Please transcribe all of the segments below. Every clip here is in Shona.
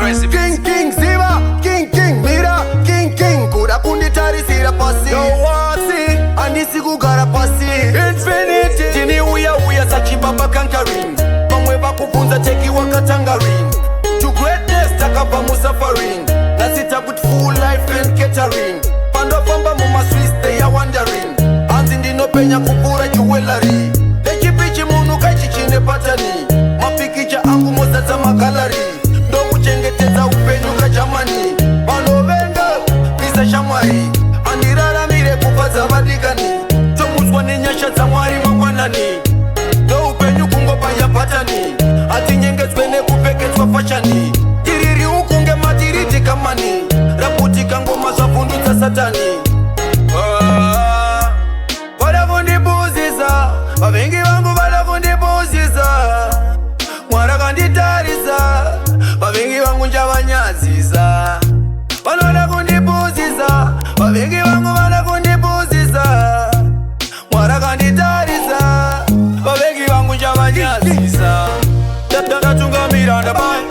crazy King Ziva, King Mira, King kuda kunditarisira pasi yowasi andisi kugara pasi infinity tini uya sachibaba conquering pamwe vakubvunza tekiwa katangaring to greatness takabva musuffering nasita kuti full life and catering pandofamba mumaswiss they are wondering hanzi ndinopenya kupfuura jewelry echipichi munhu kachichine patani mapikicha angu mozadza magallery ndokuchengetedza upenyu kagermany vanovenga visa shamwari andiraramire kufadza vadikani tomutswa nenyasha dzamwari mangwanani ndoupenyu kungopanya patani atinyengedzwe nekupfekedzwa fashani tiriri ukunge matiriti kamani raputika ngoma zvavhundutsa satani vada kundibuzisa vavengi vangu vada kundibuzisa mwari akanditarisa vavengi vangu njavanyadzisa vanoda kundibuzisa vavengi vangu vada kundibuzisa mwari akanditarisa vavengi vangu njavanyadzisa ndatungamira ndabai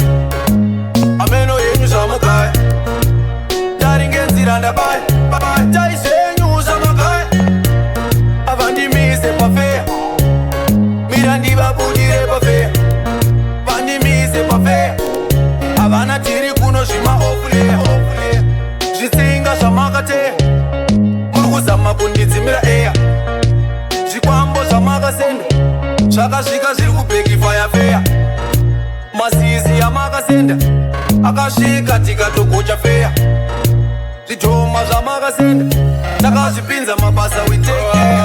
ameno yenyu zvamugai ndaringenzira ndabai taisenyu zvamagai avandimise pafeya mira ndivabudire pafeya vandimise pafeya havana tiri kuno zvimaofuleya zvisinga zvamakateya muri kuzama kundidzimira eya zvikwambo zvamakasenda zvakasvika zviri kubhekifaya feya masizi yamakasenda akasvika tikatogocha feya zvitoma zvamakasenda takazvipinza mabasa witeke